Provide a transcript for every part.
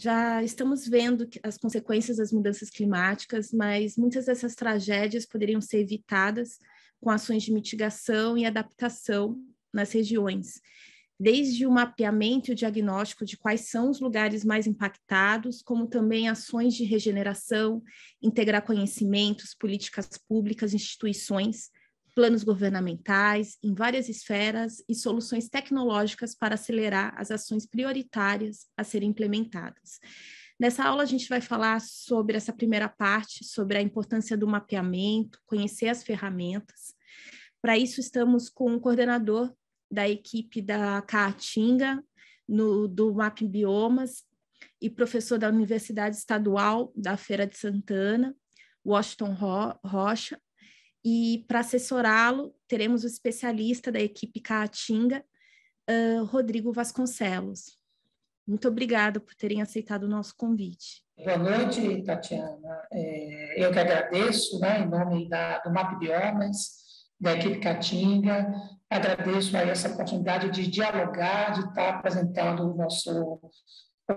Já estamos vendo as consequências das mudanças climáticas, mas muitas dessas tragédias poderiam ser evitadas com ações de mitigação e adaptação nas regiões, desde o mapeamento e o diagnóstico de quais são os lugares mais impactados, como também ações de regeneração, integrar conhecimentos, políticas públicas, instituições, planos governamentais em várias esferas e soluções tecnológicas para acelerar as ações prioritárias a serem implementadas. Nessa aula, a gente vai falar sobre essa primeira parte, sobre a importância do mapeamento, conhecer as ferramentas. Para isso, estamos com o coordenador da equipe da Caatinga, do MAP Biomas, e professor da Universidade Estadual da Feira de Santana, Washington Rocha. E para assessorá-lo, teremos o especialista da equipe Caatinga, Rodrigo Vasconcelos. Muito obrigada por terem aceitado o nosso convite. Boa noite, Tatiana. Eu que agradeço, né, em nome do MAP Biomas, da equipe Caatinga, agradeço aí essa oportunidade de dialogar, de estar apresentando o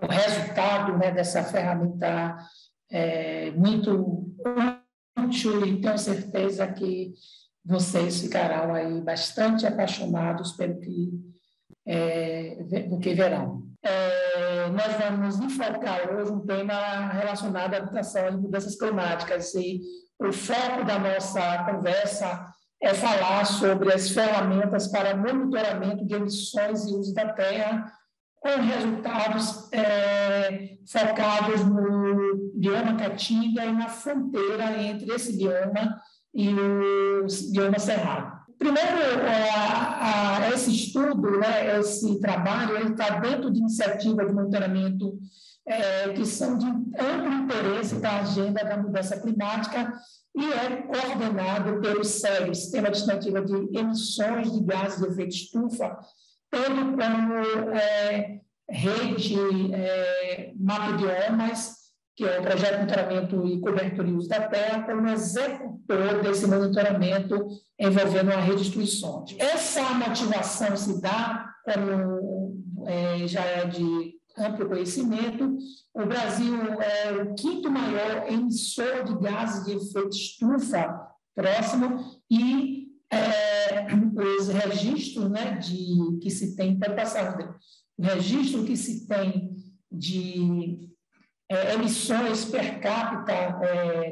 resultado, né, dessa ferramenta muito útil, e tenho certeza que vocês ficarão aí bastante apaixonados pelo que verão. Nós vamos enfocar hoje um tema relacionado à adaptação às mudanças climáticas, e o foco da nossa conversa é falar sobre as ferramentas para monitoramento de emissões e uso da terra, com resultados focados no bioma Caatinga e na fronteira entre esse bioma e o bioma cerrado. Primeiro, esse estudo, né, esse trabalho, ele está dentro de iniciativas de monitoramento que são de amplo interesse da agenda da mudança climática e é coordenado pelo SEG, Sistema de Estimativa de Emissões de Gases de Efeito Estufa, tendo como rede MAP Biomas, que é o Projeto de Monitoramento e Cobertura e Uso da Terra, como executor desse monitoramento envolvendo uma rede de instituições. Essa motivação se dá, como já é de amplo conhecimento, o Brasil é o quinto maior emissor de gases de efeito estufa próximo e os registros, né, que se tem, pode passar, o registro que se tem de emissões per capita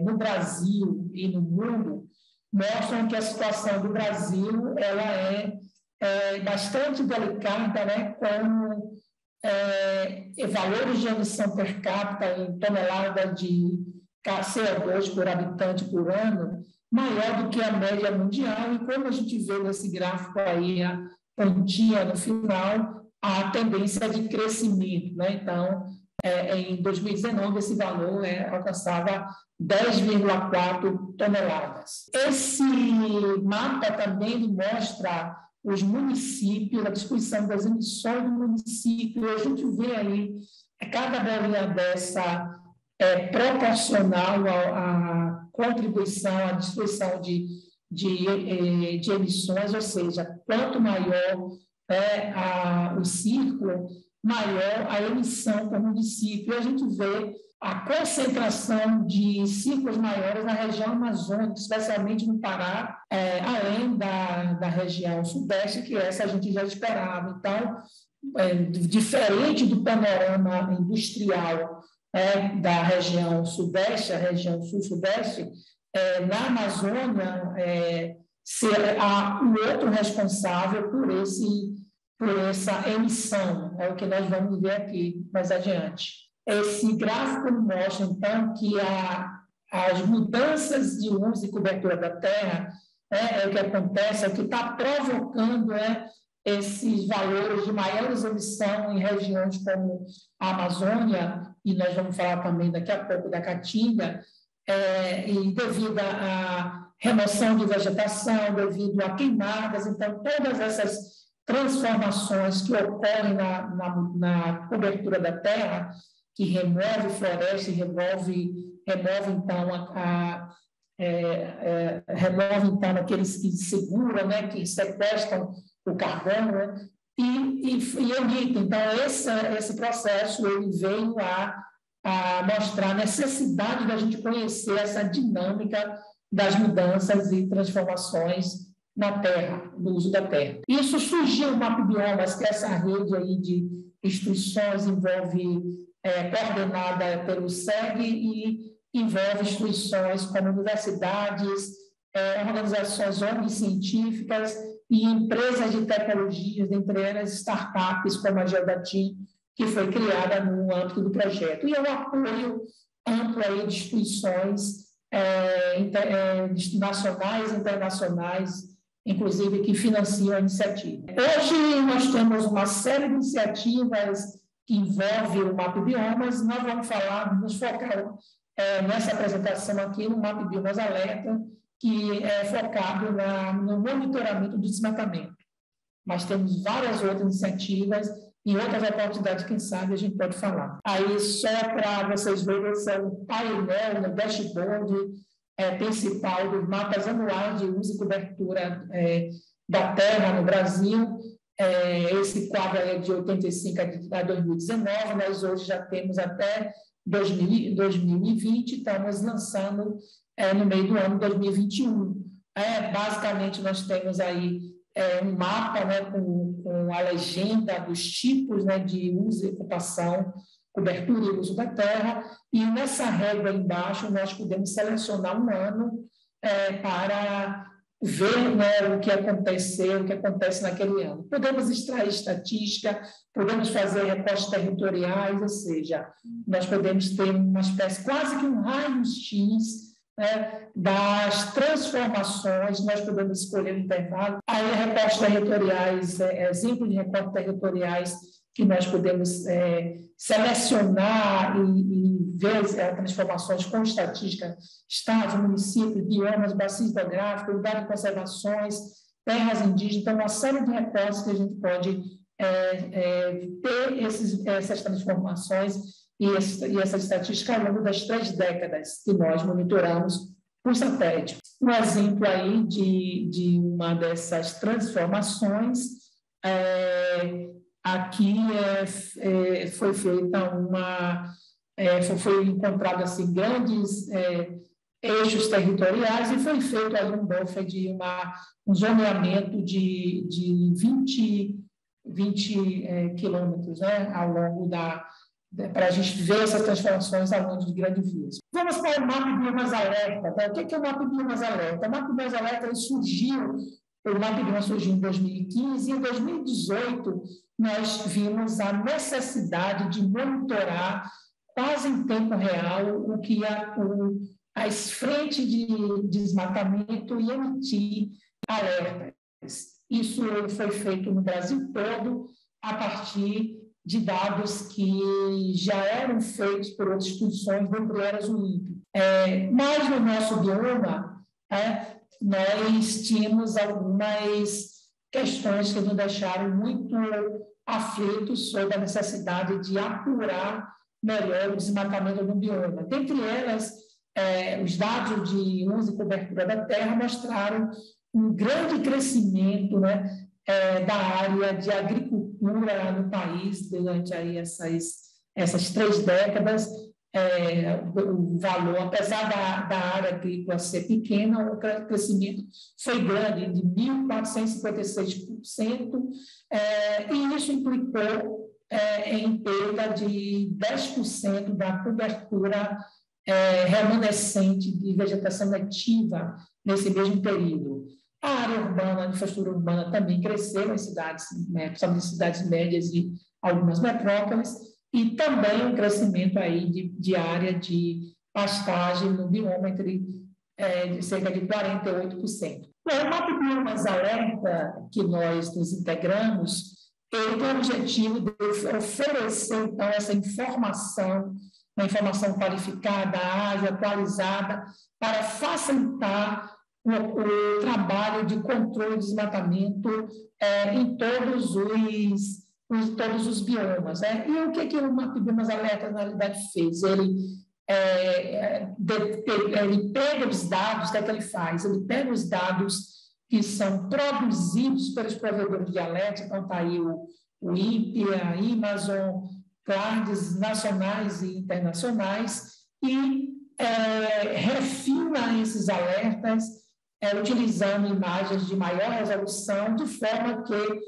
no Brasil e no mundo mostram que a situação do Brasil ela é bastante delicada, né, com valores de emissão per capita em tonelada de CO2 por habitante por ano maior do que a média mundial, e como a gente vê nesse gráfico aí, a pontinha no final, a tendência de crescimento, né? Então, em 2019, esse valor alcançava 10,4 toneladas. Esse mapa também mostra os municípios, a distribuição das emissões do município, e a gente vê aí, cada bolinha dessa proporcional à contribuição, à distribuição de emissões, ou seja, quanto maior o círculo, maior a emissão por município. E a gente vê a concentração de círculos maiores na região amazônica, especialmente no Pará, além da região sudeste, que essa a gente já esperava. Então, diferente do panorama industrial da região sudeste, a região sul-sudeste, na Amazônia, será o outro responsável por essa emissão, é o que nós vamos ver aqui mais adiante. Esse gráfico mostra, então, que as mudanças de uso e cobertura da terra é o que acontece, é o que está provocando esses valores de maiores emissão em regiões como a Amazônia, e nós vamos falar também daqui a pouco da Caatinga, e devido à remoção de vegetação, devido a queimadas. Então, todas essas transformações que ocorrem na cobertura da terra, que remove floresta e remove então aqueles que seguram, né, que sequestram o carbono, né, e emite. Então, esse processo ele veio a mostrar a necessidade da gente conhecer essa dinâmica das mudanças e transformações na terra, no uso da terra. Isso surgiu o MapBiomas, que é essa rede aí de instituições, coordenada pelo SEG e envolve instituições como universidades, organizações ONGs científicas e empresas de tecnologias, entre elas startups como a Geodatim, que foi criada no âmbito do projeto. E é um apoio amplo aí de instituições nacionais e internacionais, inclusive, que financiam a iniciativa. Hoje, nós temos uma série de iniciativas que envolvem o MapBiomas. Nós vamos nos focar nessa apresentação aqui no MapBiomas Alerta, que é focado no monitoramento do desmatamento. Mas temos várias outras iniciativas e outras oportunidades, quem sabe, a gente pode falar. Aí, só para vocês verem, esse é o painel, o dashboard principal dos mapas anuais de uso e cobertura da terra no Brasil. Esse quadro é de 85 a 2019, nós hoje já temos até 2020, estamos lançando no meio do ano 2021. Basicamente, nós temos aí um mapa, né, com a legenda dos tipos, né, de uso e ocupação, cobertura e uso da terra, e nessa régua embaixo nós podemos selecionar um ano para ver, né, o que aconteceu, o que acontece naquele ano. Podemos extrair estatística, podemos fazer recortes territoriais, ou seja, nós podemos ter uma espécie, quase que um raio-x, né, das transformações, nós podemos escolher o intervalo. Aí, recortes territoriais, exemplos de recortes territoriais que nós podemos selecionar e ver transformações com estatística, estados, municípios, biomas, bacios hidrográficos, unidade de conservações, terras indígenas, então uma série de recortes que a gente pode ter essas transformações e essa estatística ao longo das 3 décadas que nós monitoramos por satélite. Um exemplo aí de uma dessas transformações aqui foi feita foi encontrado assim grandes eixos territoriais e foi feito ali um buffer de um zoneamento de 20 quilômetros, né, ao longo para a gente ver essas transformações ao longo de grandes vias. Vamos para o MapBiomas Alerta. Tá? O que é o MapBiomas Alerta? O MapBiomas Alerta surgiu em 2015 e em 2018 nós vimos a necessidade de monitorar quase em tempo real o que as frentes de desmatamento e emitir alertas. Isso foi feito no Brasil todo a partir de dados que já eram feitos por outras instituições, dentre elas o INPE. Mas no nosso bioma, nós tínhamos algumas questões que nos deixaram muito aflitos sobre a necessidade de apurar melhor o desmatamento no bioma. Dentre elas, os dados de uso e cobertura da terra mostraram um grande crescimento, né, da área de agricultura no país durante aí essas 3 décadas. O valor, apesar da área agrícola ser pequena, o crescimento foi grande, de 1.456%, e isso implicou em perda de 10% da cobertura remanescente de vegetação nativa nesse mesmo período. A área urbana, a infraestrutura urbana também cresceu em cidades, principalmente cidades médias e algumas metrópoles, e também um crescimento aí de área de pastagem no bioma de cerca de 48%. O MapBiomas Alerta, que nós nos integramos, ele tem o objetivo de oferecer, então, essa informação, uma informação qualificada, ágil, atualizada, para facilitar o trabalho de controle de desmatamento em todos os biomas. Né? E o que o MapBiomas Alerta, na realidade, fez? Ele pega os dados, o que é que ele faz? Ele pega os dados que são produzidos pelos provedores de alerta, então está aí o INPE, a Amazon, CLARDs nacionais e internacionais, e refina esses alertas utilizando imagens de maior resolução, de forma que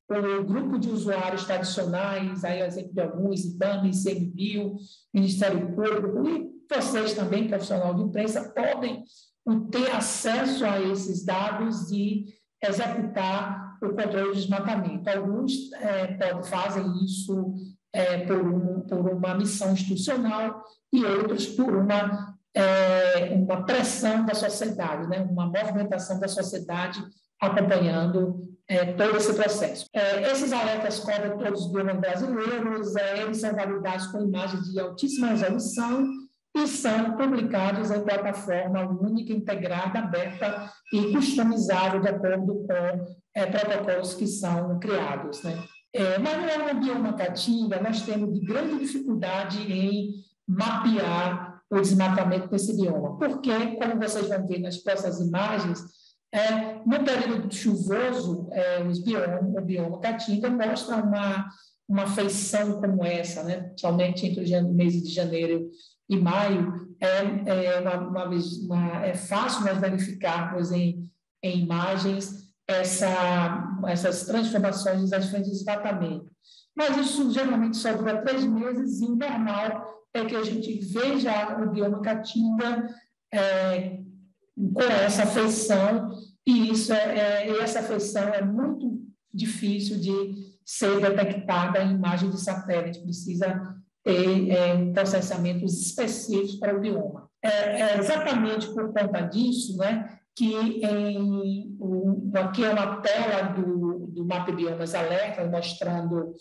o grupo de usuários tradicionais, aí exemplo de alguns, IBAMA, ICMBio, Ministério Público, e vocês também, profissional de imprensa, podem ter acesso a esses dados e executar o controle de desmatamento. Alguns fazem isso por uma missão institucional e outros por uma pressão da sociedade, né? Uma movimentação da sociedade acompanhando todo esse processo. Esses alertas cobrem todos os biomas brasileiros, eles são validados com imagens de altíssima resolução e são publicados em plataforma única, integrada, aberta e customizável de acordo com protocolos que são criados, né? Mas no bioma Caatinga, nós temos grande dificuldade em mapear o desmatamento desse bioma, porque, como vocês vão ver nas próximas imagens, no período chuvoso, o bioma Caatinga mostra uma feição como essa, né? Somente entre os meses de janeiro e maio, é fácil nós verificarmos em imagens essas transformações das frentes de desmatamento. Mas isso geralmente só dura 3 meses, e o normal é que a gente veja o bioma Caatinga com essa feição, e essa feição é muito difícil de ser detectada em imagem de satélite, precisa ter processamentos específicos para o bioma. Exatamente por conta disso, né, que aqui é uma tela do Mapa Biomas Alerta, mostrando,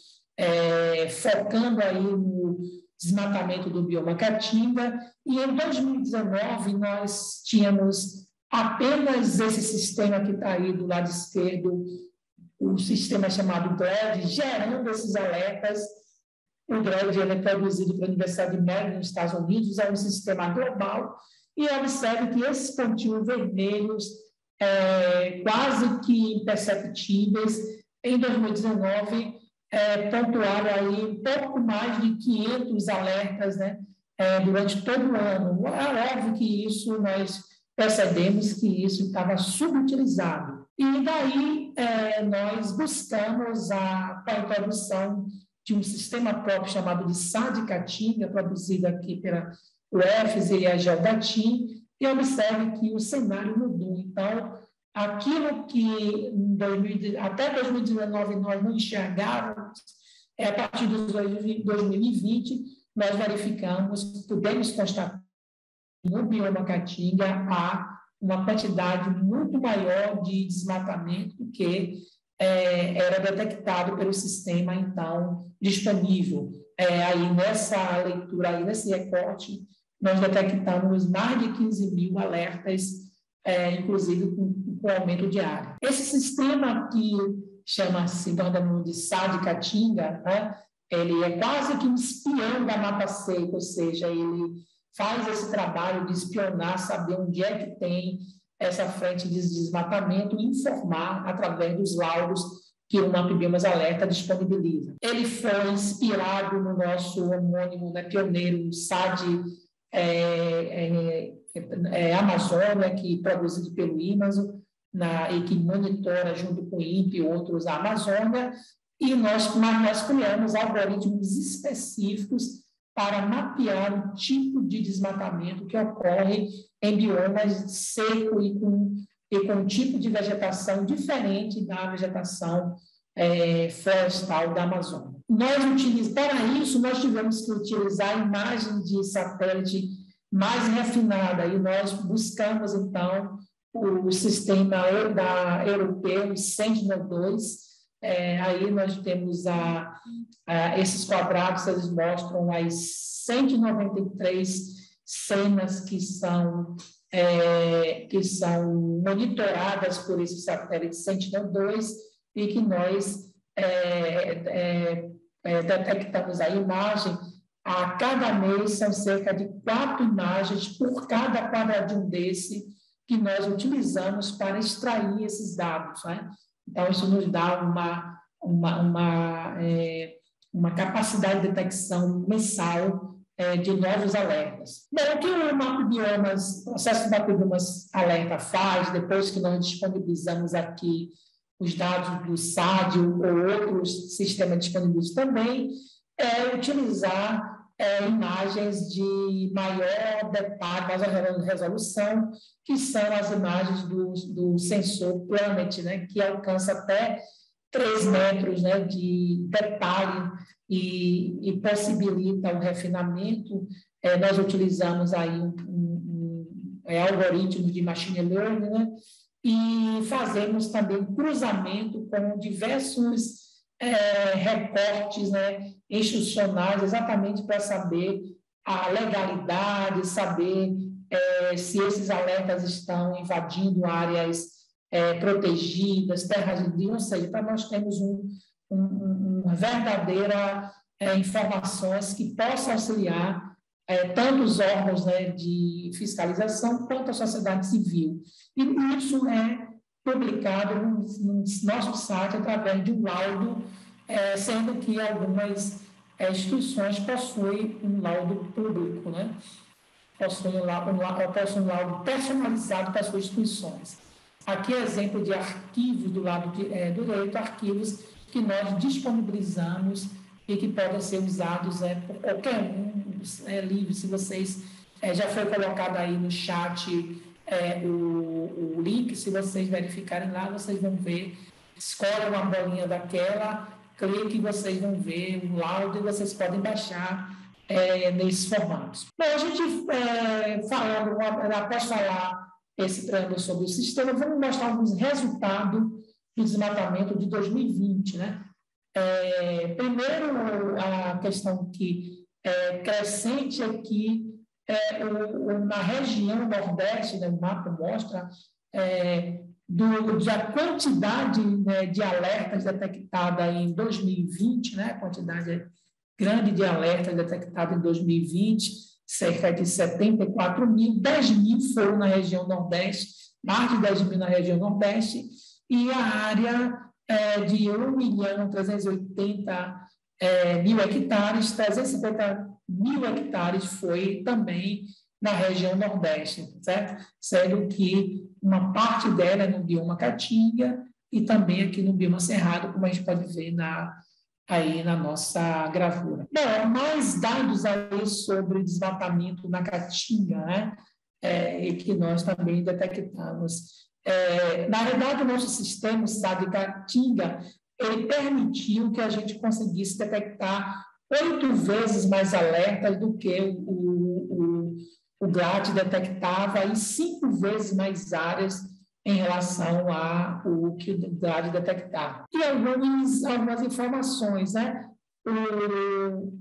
focando aí no desmatamento do bioma Caatinga, e em 2019 nós tínhamos apenas esse sistema que está aí do lado esquerdo, o sistema chamado GLED, gerando esses alertas. O GLED é produzido pela Universidade de Maryland, nos Estados Unidos, é um sistema global, e observe que esses pontinhos vermelhos, quase que imperceptíveis, em 2019, pontuaram aí pouco mais de 500 alertas, né, durante todo o ano. É óbvio que isso nós percebemos que isso estava subutilizado. E daí nós buscamos a introdução de um sistema próprio chamado de SAD Caatinga, produzido aqui pela UFES e a Geodatim, e observe que o cenário mudou. Então, aquilo que até 2019 nós não enxergávamos, a partir de 2020, nós verificamos, pudemos constatar que no bioma Caatinga há uma quantidade muito maior de desmatamento do que era detectado pelo sistema, então, disponível. Aí nessa leitura, aí nesse recorte, nós detectamos mais de 15 mil alertas, inclusive com aumento de área. Esse sistema que chama-se de SAD Caatinga, né, ele é quase que um espião da mata seca, ou seja, ele faz esse trabalho de espionar, saber onde é que tem essa frente de desmatamento e informar através dos laudos que o Mapa Biomas Alerta disponibiliza. Ele foi inspirado no nosso homônimo, né, pioneiro, SAD Amazônia, que é produzido pelo Amazon, e que monitora junto com o INPE e outros a Amazônia, mas nós criamos algoritmos específicos para mapear o tipo de desmatamento que ocorre em biomas seco e com um tipo de vegetação diferente da vegetação florestal da Amazônia. Para isso, nós tivemos que utilizar a imagem de satélite mais refinada, e nós buscamos, então, o sistema europeu, o Sentinel-2. Aí nós temos esses quadrados, eles mostram as 193 cenas que são monitoradas por esse satélite Sentinel-2 e que nós detectamos a imagem. A cada mês são cerca de 4 imagens por cada quadradinho desse que nós utilizamos para extrair esses dados, né? Então, isso nos dá uma capacidade de detecção mensal de novos alertas. Bom, o que o processo de Mapa Biomas Alerta faz, depois que nós disponibilizamos aqui os dados do SADIO ou outros sistemas disponíveis também, é utilizar imagens de maior detalhe, maior resolução, que são as imagens do sensor Planet, né, que alcança até 3 metros, né, de detalhe e possibilita o refinamento. Nós utilizamos aí algoritmos de machine learning, né, e fazemos também cruzamento com diversos recortes, né, institucionais, exatamente para saber a legalidade, saber se esses alertas estão invadindo áreas protegidas, terras indígenas, ou seja, para nós termos uma verdadeira informações que possam auxiliar tanto os órgãos, né, de fiscalização quanto a sociedade civil. E isso é publicado no nosso site através de um laudo, sendo que algumas instituições possuem um laudo público, né? Possuem um laudo personalizado para as suas instituições. Aqui é exemplo de arquivos do lado direito, arquivos que nós disponibilizamos e que podem ser usados por qualquer um, livre. Se vocês, já foi colocado aí no chat o link, se vocês verificarem lá, vocês vão ver, escolhe uma bolinha daquela, clique e vocês vão ver o laudo e vocês podem baixar nesses formatos. Bom, a gente após falar esse preâmbulo sobre o sistema, vamos mostrar alguns resultados do desmatamento de 2020, né? Primeiro, a questão que crescente é que na região Nordeste, né, o mapa mostra da quantidade, né, de alertas detectada em 2020, né, a quantidade grande de alertas detectadas em 2020, cerca de 74 mil, 10 mil foram na região Nordeste, mais de 10 mil na região Nordeste, e a área de 1.380.000 hectares, 350 mil hectares foi também na região Nordeste, certo? Sendo que uma parte dela é no bioma Caatinga e também aqui no bioma Cerrado, como a gente pode ver aí na nossa gravura. Bom, mais dados aí sobre desmatamento na Caatinga, né? E que nós também detectamos. Na verdade, o nosso sistema, o SAD Caatinga, ele permitiu que a gente conseguisse detectar 8 vezes mais alertas do que o GLAD detectava e 5 vezes mais áreas em relação ao que o GLAD detectava. E algumas informações, né?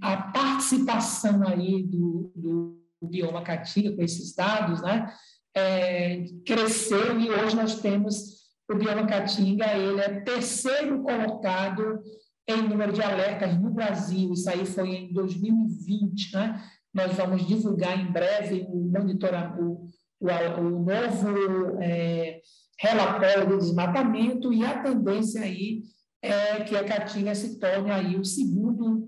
A participação aí do bioma Caatinga com esses dados, né? Cresceu e hoje nós temos o bioma Caatinga, ele é terceiro colocado em número de alertas no Brasil. Isso aí foi em 2020, né? Nós vamos divulgar em breve o novo relatório do desmatamento e a tendência aí é que a Caatinga se torne aí o segundo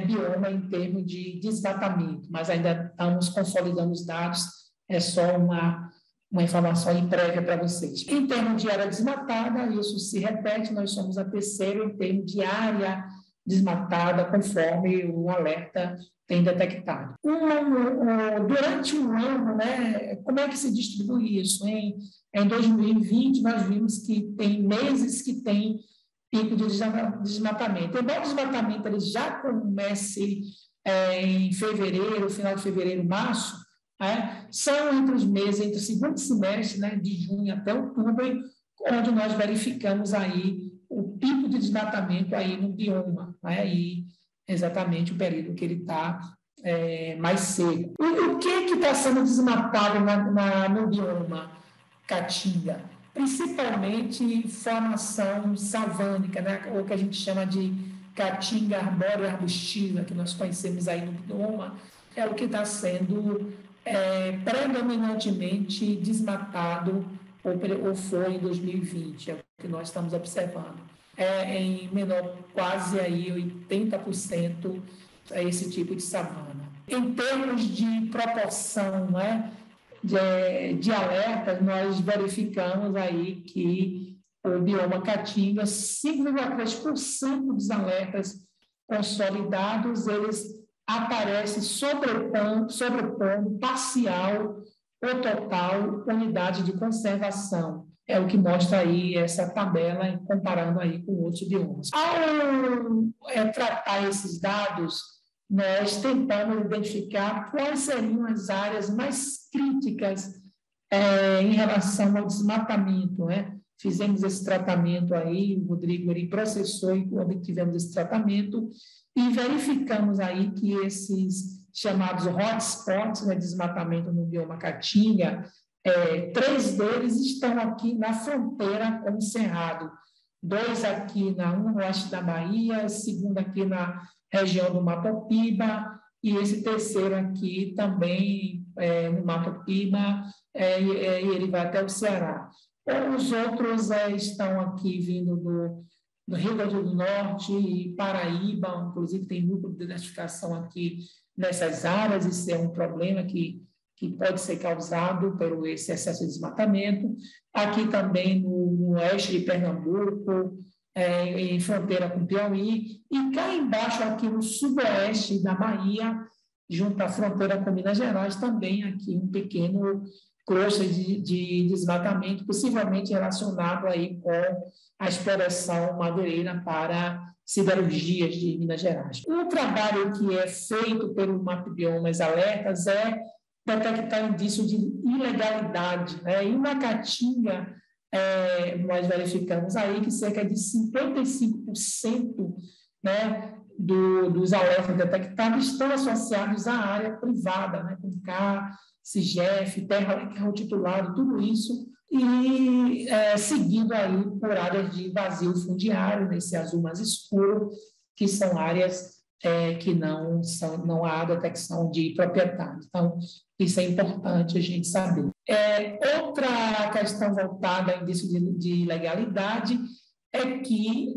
bioma em termos de desmatamento, mas ainda estamos consolidando os dados, é só uma informação aí prévia para vocês. Em termos de área desmatada, isso se repete, nós somos a terceira em termos de área desmatada, conforme o alerta tem detectado. Durante um ano, né, como é que se distribui isso? Em 2020, nós vimos que tem meses que tem pico de desmatamento. Embora o desmatamento ele já comece em fevereiro, final de fevereiro, março, são entre os meses, entre o segundo semestre, né, de junho até outubro, onde nós verificamos aí o pico de desmatamento aí no bioma, né, e exatamente o período que ele está mais seco. O que está sendo desmatado no bioma Caatinga? Principalmente formação savânica, né, ou que a gente chama de Caatinga arbórea arbustiva, que nós conhecemos aí no bioma, é o que está sendo predominantemente desmatado, ou foi em 2020, é o que nós estamos observando. Em menor, quase aí 80% esse tipo de savana. Em termos de proporção, né, de alertas, nós verificamos aí que o bioma Caatinga, 5,3% dos alertas consolidados, eles aparecem sobrepondo parcial ou total unidade de conservação. É o que mostra aí essa tabela, comparando aí com outros biomas. Ao tratar esses dados, nós tentamos identificar quais seriam as áreas mais críticas em relação ao desmatamento, né? Fizemos esse tratamento aí, o Rodrigo ele processou e obtivemos esse tratamento e verificamos aí que esses chamados hotspots, né, desmatamento no bioma Caatinga, 3 deles estão aqui na fronteira com o Cerrado, 2 aqui no oeste da Bahia, 2 aqui na região do Matopiba, e esse 3º aqui também no Matopiba, e ele vai até o Ceará. Os outros estão aqui vindo do Rio Grande do Norte e Paraíba, inclusive tem núcleo de identificação aqui nessas áreas, isso é um problema que pode ser causado pelo esse excesso de desmatamento. Aqui também no oeste de Pernambuco, em fronteira com Piauí, e cá embaixo, aqui no sudoeste da Bahia, junto à fronteira com Minas Gerais, também aqui um pequeno cluster de desmatamento, possivelmente relacionado aí com a exploração madeireira para siderurgias de Minas Gerais. Um trabalho que é feito pelo MapBiomas Alertas é detectar indícios de ilegalidade, né? E na Caatinga, nós verificamos aí que cerca de 55%, né, dos alertas detectados estão associados à área privada, né, com CA, CIGEF, terra titulado, tudo isso, e seguido aí por áreas de vazio fundiário, nesse azul mais escuro, que são áreas que não há detecção de proprietário. Então, isso é importante a gente saber. Outra questão voltada a indício de ilegalidade é que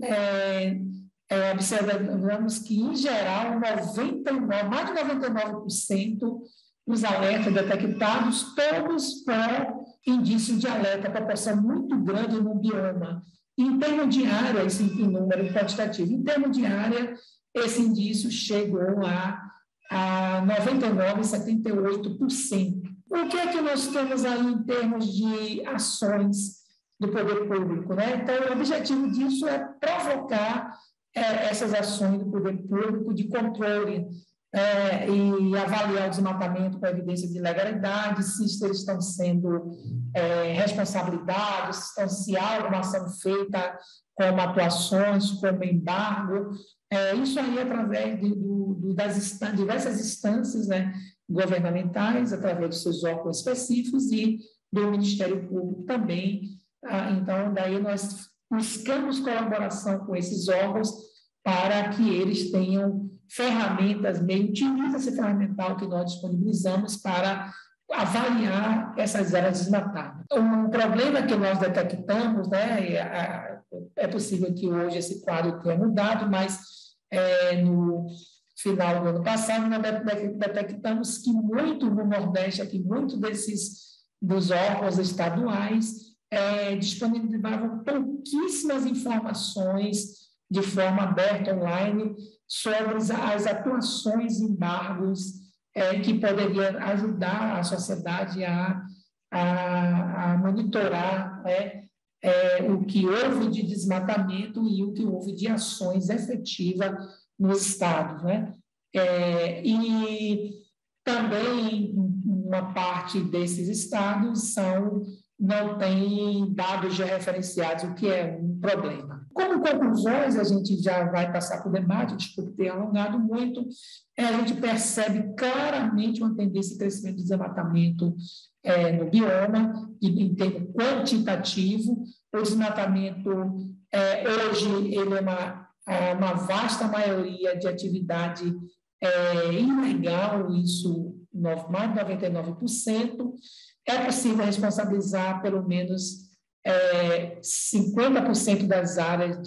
observamos que, em geral, mais de 99% dos alertas detectados, todos com indício de alerta, proporção muito grande no bioma. Em termos de área, esse número quantitativo, em termos de área, esse indício chegou a 99,78%. O que é que nós temos aí em termos de ações do poder público, né? Então, o objetivo disso é provocar essas ações do poder público de controle e avaliar o desmatamento com evidência de ilegalidade, se eles estão sendo responsabilizados, se há alguma ação feita como atuações, como embargo. Isso aí através das diversas instâncias, né, governamentais, através dos seus órgãos específicos e do Ministério Público também. Então, daí nós buscamos colaboração com esses órgãos para que eles tenham ferramentas, utiliza esse ferramental que nós disponibilizamos para avaliar essas áreas desmatadas. Um problema que nós detectamos, né, é possível que hoje esse quadro tenha mudado, mas no final do ano passado nós detectamos que muito no Nordeste, aqui, muito dos órgãos estaduais disponibilizavam pouquíssimas informações de forma aberta, online, sobre as atuações em embargos que poderiam ajudar a sociedade a monitorar o que houve de desmatamento e o que houve de ações efetivas nos estados, né? E também uma parte desses estados não tem dados georreferenciados, o que é um problema. Como conclusões, a gente já vai passar para o debate, desculpe ter alongado muito, a gente percebe claramente uma tendência de crescimento do desmatamento no bioma, em termo quantitativo. O desmatamento, hoje, ele é uma vasta maioria de atividade ilegal, isso mais de 99%. É possível responsabilizar pelo menos 50% das áreas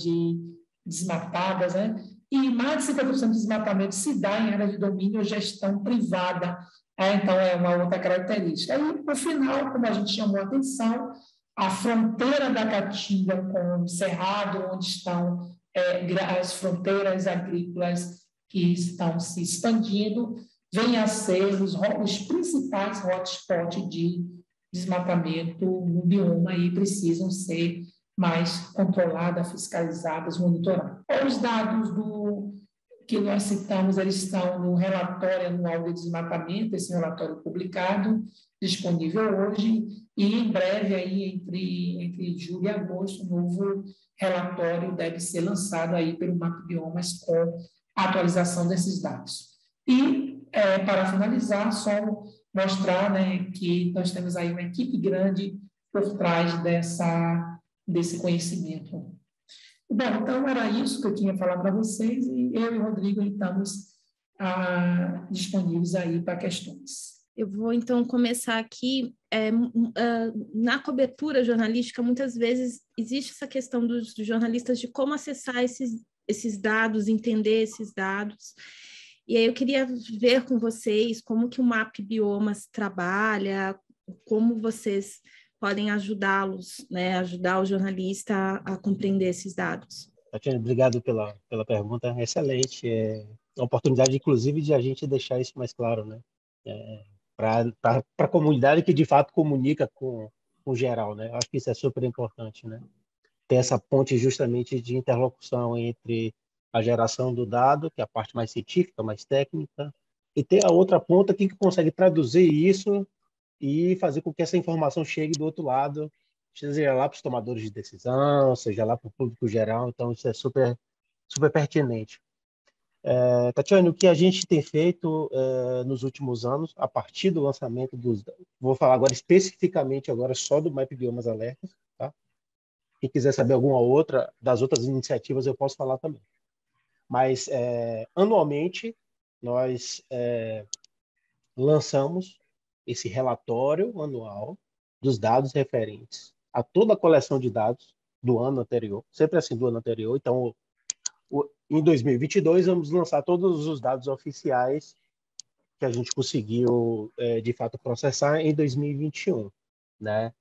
desmatadas, né? E mais de 50% do desmatamento se dá em área de domínio ou gestão privada. Então, é uma outra característica. Aí, no final, como a gente chamou a atenção, a fronteira da Caatinga com o Cerrado, onde estão as fronteiras agrícolas que estão se expandindo, vêm a ser os principais hotspots de desmatamento no bioma e precisam ser mais controladas, fiscalizadas, monitoradas. Os dados que nós citamos, eles estão no relatório anual de desmatamento, esse relatório publicado, disponível hoje, e em breve, aí, entre julho e agosto, um novo relatório deve ser lançado aí pelo MapBiomas com a atualização desses dados. E, para finalizar, só mostrar, né, que nós temos aí uma equipe grande por trás desse conhecimento. Bom, então era isso que eu tinha falado para vocês e eu e o Rodrigo estamos disponíveis aí para questões. Eu vou, então, começar aqui. Na cobertura jornalística, muitas vezes existe essa questão dos jornalistas de como acessar esses dados, entender esses dados. E aí eu queria ver com vocês como que o MapBiomas trabalha, como vocês podem ajudá-los, né, ajudar o jornalista a compreender esses dados. Tatiana, obrigado pela pergunta, excelente. É uma oportunidade, inclusive, de a gente deixar isso mais claro, né? Para a comunidade que, de fato, comunica com o geral, né? Eu acho que isso é super importante, né? Ter essa ponte justamente de interlocução entre a geração do dado, que é a parte mais científica, mais técnica, e ter a outra ponta que consegue traduzir isso e fazer com que essa informação chegue do outro lado, seja lá para os tomadores de decisão, seja lá para o público geral. Então, isso é super, super pertinente. Tatiana, o que a gente tem feito nos últimos anos, a partir do lançamento vou falar agora especificamente agora só do MapBiomas Alertas, tá? Quem quiser saber alguma das outras iniciativas, eu posso falar também. Mas, anualmente, nós lançamos esse relatório anual dos dados referentes a toda a coleção de dados do ano anterior, sempre assim do ano anterior. Então, em 2022, vamos lançar todos os dados oficiais que a gente conseguiu, de fato, processar em 2021, né?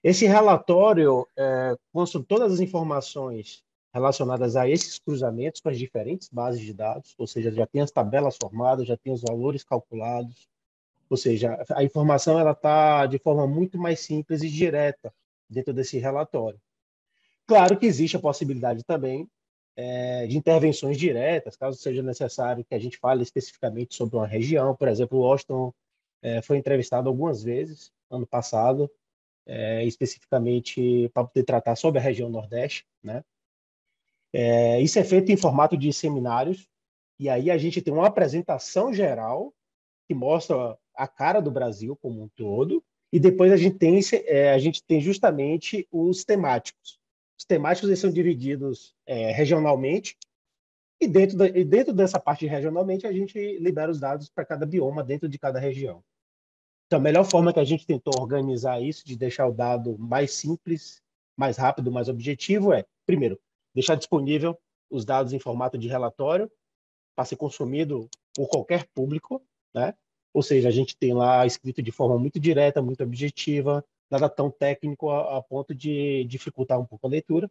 Esse relatório consta todas as informações relacionadas a esses cruzamentos com as diferentes bases de dados, ou seja, já tem as tabelas formadas, já tem os valores calculados, ou seja, a informação ela está de forma muito mais simples e direta dentro desse relatório. Claro que existe a possibilidade também de intervenções diretas, caso seja necessário que a gente fale especificamente sobre uma região. Por exemplo, o Washington foi entrevistado algumas vezes ano passado, especificamente para poder tratar sobre a região Nordeste, né? Isso é feito em formato de seminários, e aí a gente tem uma apresentação geral que mostra a cara do Brasil como um todo, e depois a gente tem justamente os temáticos. Os temáticos eles são divididos regionalmente, e dentro dessa parte regionalmente a gente libera os dados para cada bioma dentro de cada região. Então, a melhor forma que a gente tentou organizar isso, de deixar o dado mais simples, mais rápido, mais objetivo, primeiro, deixar disponível os dados em formato de relatório para ser consumido por qualquer público, né? Ou seja, a gente tem lá escrito de forma muito direta, muito objetiva, nada tão técnico a ponto de dificultar um pouco a leitura.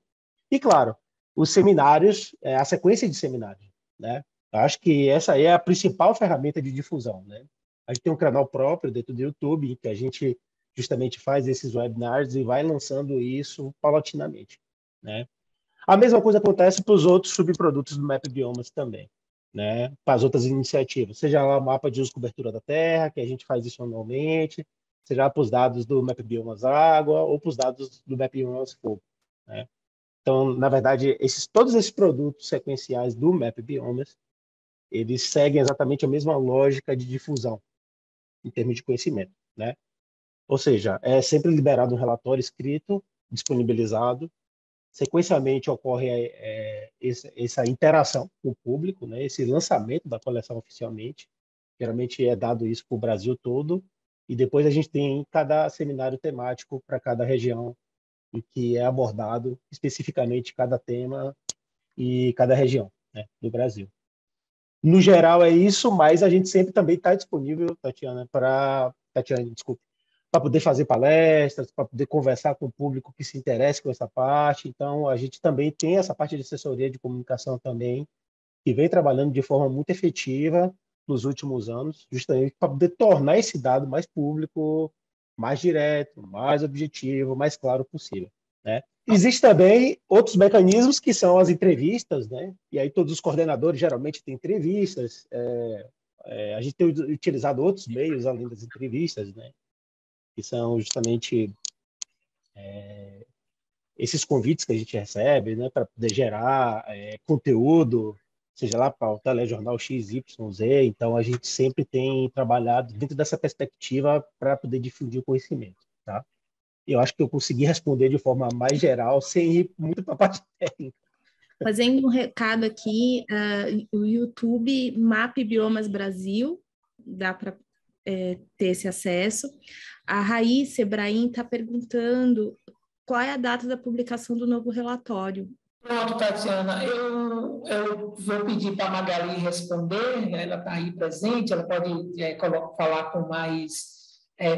E, claro, os seminários, a sequência de seminários, né? Eu acho que essa é a principal ferramenta de difusão, né? A gente tem um canal próprio dentro do YouTube, que a gente justamente faz esses webinars e vai lançando isso paulatinamente, né? A mesma coisa acontece para os outros subprodutos do MapBiomas também, né? Para as outras iniciativas, seja lá o mapa de uso e cobertura da terra, que a gente faz isso anualmente, seja lá para os dados do MapBiomas Água ou para os dados do MapBiomas Fogo, né? Então, na verdade, todos esses produtos sequenciais do MapBiomas, eles seguem exatamente a mesma lógica de difusão em termos de conhecimento, né? Ou seja, é sempre liberado um relatório escrito, disponibilizado. Sequencialmente ocorre essa interação com o público, né? Esse lançamento da coleção oficialmente. Geralmente é dado isso para o Brasil todo, e depois a gente tem cada seminário temático para cada região, em que é abordado especificamente cada tema e cada região, né, do Brasil. No geral é isso, mas a gente sempre também está disponível, Tatiana, para poder fazer palestras, para poder conversar com o público que se interessa com essa parte. Então, a gente também tem essa parte de assessoria de comunicação também, que vem trabalhando de forma muito efetiva nos últimos anos, justamente para poder tornar esse dado mais público, mais direto, mais objetivo, mais claro possível, né? Existem também outros mecanismos que são as entrevistas, né? E aí todos os coordenadores geralmente têm entrevistas. A gente tem utilizado outros meios além das entrevistas, né? Que são justamente esses convites que a gente recebe, né? Para poder gerar conteúdo, seja lá para o telejornal XYZ. Então a gente sempre tem trabalhado dentro dessa perspectiva para poder difundir o conhecimento, tá? Eu acho que eu consegui responder de forma mais geral, sem ir muito para a parte técnica. Fazendo um recado aqui, o YouTube Map Biomas Brasil, dá para ter esse acesso. A Raíssa Ebrahim está perguntando qual é a data da publicação do novo relatório. Pronto, Tatiana, eu vou pedir para a Magali responder, ela está aí presente, ela pode falar com mais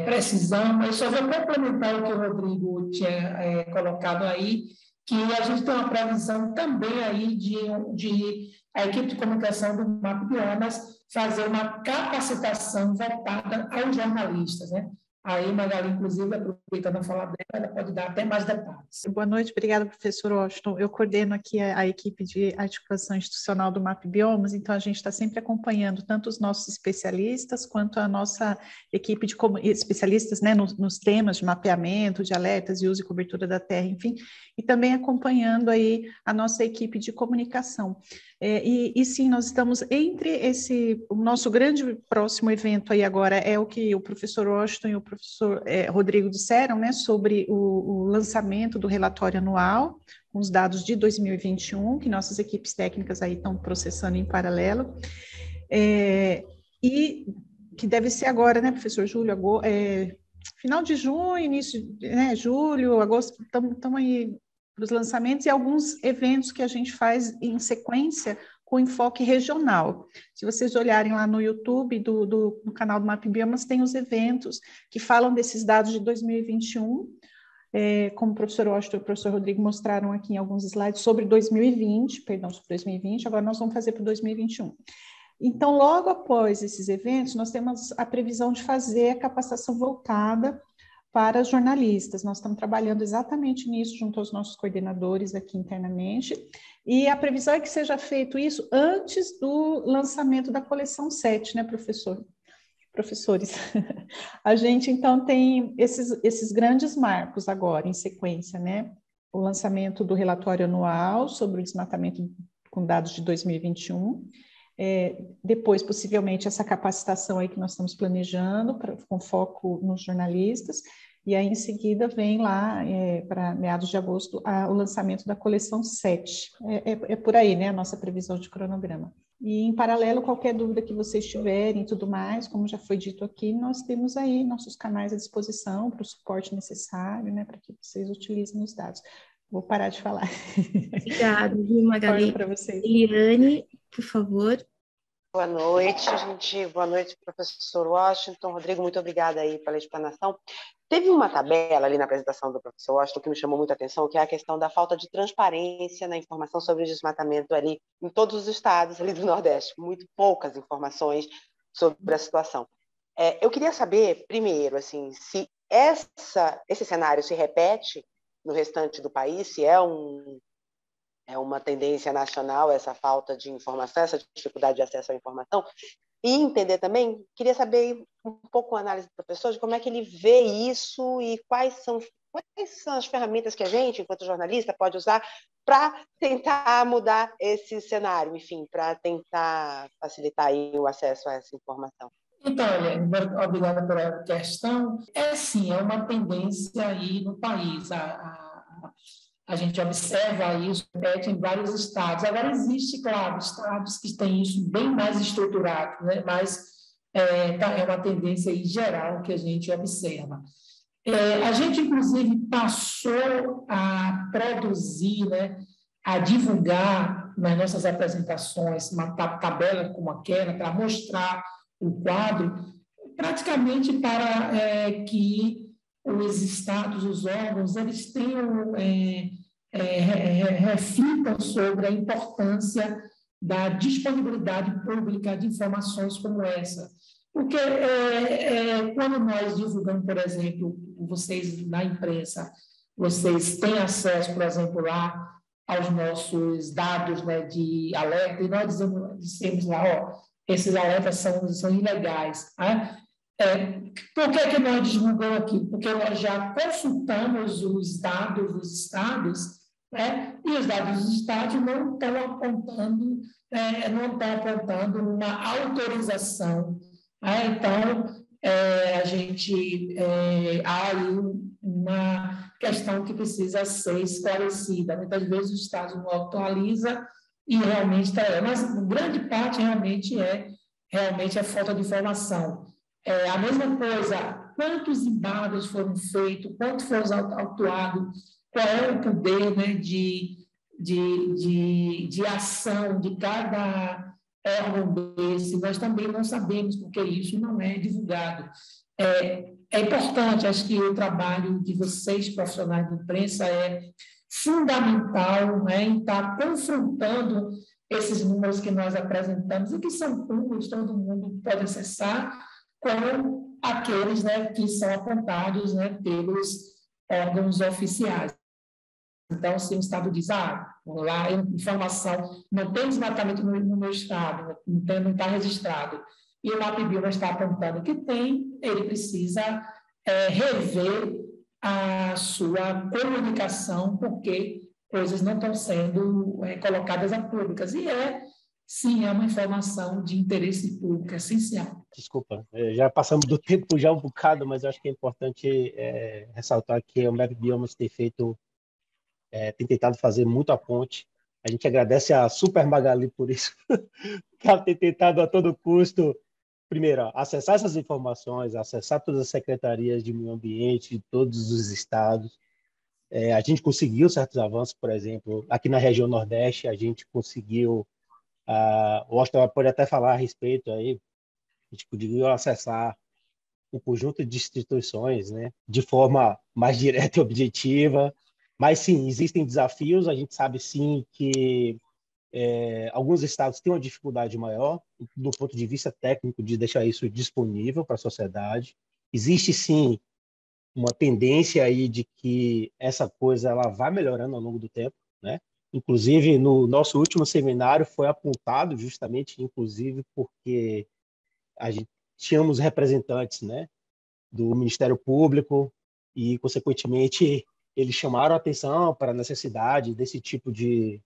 precisão, mas só vou complementar o que o Rodrigo tinha colocado aí, que a gente tem uma previsão também aí de a equipe de comunicação do MAP Biomas fazer uma capacitação voltada aos jornalistas, né? Aí, Magali, inclusive, aproveitando a fala dela, ela pode dar até mais detalhes. Boa noite, obrigada, professor Washington. Eu coordeno aqui a equipe de articulação institucional do MAP Biomas, então a gente está sempre acompanhando tanto os nossos especialistas quanto a nossa equipe de especialistas, né, nos temas de mapeamento, de alertas e uso e cobertura da terra, enfim, e também acompanhando aí a nossa equipe de comunicação. E sim, nós estamos entre o nosso grande próximo evento aí agora é o que o professor Washington e o professor Rodrigo disseram, né, sobre o lançamento do relatório anual, com os dados de 2021, que nossas equipes técnicas aí estão processando em paralelo, e que deve ser agora, né, professor Júlio, final de junho, início, né, julho, agosto, estamos aí para os lançamentos e alguns eventos que a gente faz em sequência com enfoque regional. Se vocês olharem lá no YouTube no canal do MAP Biomas, tem os eventos que falam desses dados de 2021, como o professor Washington e o professor Rodrigo mostraram aqui em alguns slides, sobre 2020, agora nós vamos fazer para 2021. Então, logo após esses eventos, nós temos a previsão de fazer a capacitação voltada para jornalistas. Nós estamos trabalhando exatamente nisso junto aos nossos coordenadores aqui internamente, e a previsão é que seja feito isso antes do lançamento da coleção 7, né, professores? A gente, então, tem esses grandes marcos agora, em sequência, né? O lançamento do relatório anual sobre o desmatamento com dados de 2021, depois, possivelmente, essa capacitação aí que nós estamos planejando, com foco nos jornalistas, e aí, em seguida, vem lá, para meados de agosto, o lançamento da coleção 7. É por aí, né, a nossa previsão de cronograma. E, em paralelo, qualquer dúvida que vocês tiverem e tudo mais, como já foi dito aqui, nós temos aí nossos canais à disposição para o suporte necessário, né, para que vocês utilizem os dados. Vou parar de falar. Obrigada, Magali. Para vocês. Eliane, por favor. Boa noite, gente. Boa noite, professor Washington. Rodrigo, muito obrigada aí pela explanação. Teve uma tabela ali na apresentação do professor Washington que me chamou muita atenção, que é a questão da falta de transparência na informação sobre o desmatamento ali em todos os estados ali do Nordeste. Muito poucas informações sobre a situação. Eu queria saber, primeiro, assim, se esse cenário se repete no restante do país, se é uma tendência nacional, essa falta de informação, essa dificuldade de acesso à informação, e entender também, queria saber um pouco a análise do professor de como é que ele vê isso e quais são as ferramentas que a gente, enquanto jornalista, pode usar para tentar mudar esse cenário, enfim, para tentar facilitar aí o acesso a essa informação. Então, Eliane, obrigada pela questão. Sim, é uma tendência aí no país. A gente observa isso, repete em vários estados. Agora, existe, claro, estados que têm isso bem mais estruturado, né? Mais é uma tendência aí geral que a gente observa. A gente, inclusive, passou a produzir, né, a divulgar nas nossas apresentações uma tabela como aquela, para mostrar o quadro, praticamente para que os estados, os órgãos, eles tenham, reflitam sobre a importância da disponibilidade pública de informações como essa. Porque quando nós divulgamos, por exemplo, vocês na imprensa, vocês têm acesso, por exemplo, lá aos nossos dados, né, de alerta, e nós dizemos lá, ó, esses alertas são ilegais. Né? Por que nós divulgamos aqui? Porque nós já consultamos os dados dos estados, né, e os dados dos estados não estão apontando uma autorização. Então, a gente há aí uma questão que precisa ser esclarecida. Muitas vezes o Estado não atualiza e realmente está... Mas grande parte realmente é falta de informação. A mesma coisa, quantos embargos foram feitos, quanto foram autuados, qual é o poder, né, de ação de cada órgão desse, nós também não sabemos, porque isso não é divulgado. É importante, acho que o trabalho de vocês, profissionais de imprensa, é fundamental, né, em estar confrontando esses números que nós apresentamos e que são públicos, todo mundo pode acessar, com aqueles, né, que são apontados, né, pelos órgãos oficiais. Então, se o Estado diz, lá, informação, não tem desmatamento no meu Estado, não está registrado, e o MapBioma está apontando que tem, ele precisa rever a sua comunicação, porque coisas não estão sendo colocadas a públicas. E sim, é uma informação de interesse público essencial. Desculpa, já passamos do tempo já um bocado, mas eu acho que é importante ressaltar que o MapBiomas tem tem tentado fazer muito a ponte. A gente agradece a Super Magali por isso, que ela tem tentado a todo custo, primeiro, acessar essas informações, acessar todas as secretarias de meio ambiente de todos os estados. A gente conseguiu certos avanços, por exemplo, aqui na região Nordeste, a gente conseguiu, o Austin pode até falar a respeito aí, a gente conseguiu acessar um conjunto de instituições, né, de forma mais direta e objetiva. Mas, sim, existem desafios. A gente sabe, sim, que alguns estados têm uma dificuldade maior do ponto de vista técnico de deixar isso disponível para a sociedade. Existe, sim, uma tendência aí de que essa coisa ela vai melhorando ao longo do tempo, né? Inclusive, no nosso último seminário foi apontado justamente, inclusive, porque a gente tínhamos representantes, né, do Ministério Público e, consequentemente, eles chamaram a atenção para a necessidade desse tipo de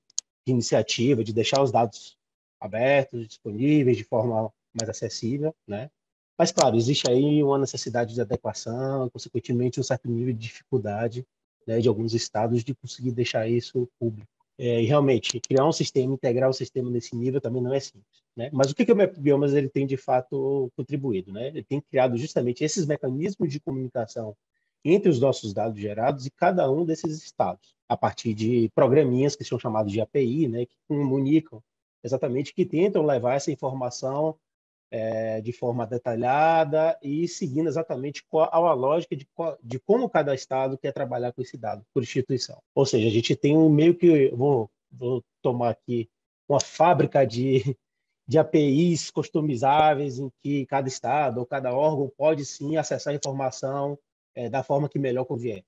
iniciativa, de deixar os dados abertos, disponíveis de forma mais acessível, né? Mas, claro, existe aí uma necessidade de adequação, consequentemente, um certo nível de dificuldade, né, de alguns estados de conseguir deixar isso público. E, realmente, criar um sistema, integrar o sistema nesse nível também não é simples, né? Mas o que o MapBiomas ele tem, de fato, contribuído, né? Ele tem criado justamente esses mecanismos de comunicação entre os nossos dados gerados e cada um desses estados, a partir de programinhas que são chamados de API, né, que comunicam exatamente, que tentam levar essa informação de forma detalhada e seguindo exatamente a lógica de como cada estado quer trabalhar com esse dado por instituição. Ou seja, a gente tem meio que, vou tomar aqui, uma fábrica de APIs customizáveis em que cada estado ou cada órgão pode sim acessar a informação da forma que melhor convier.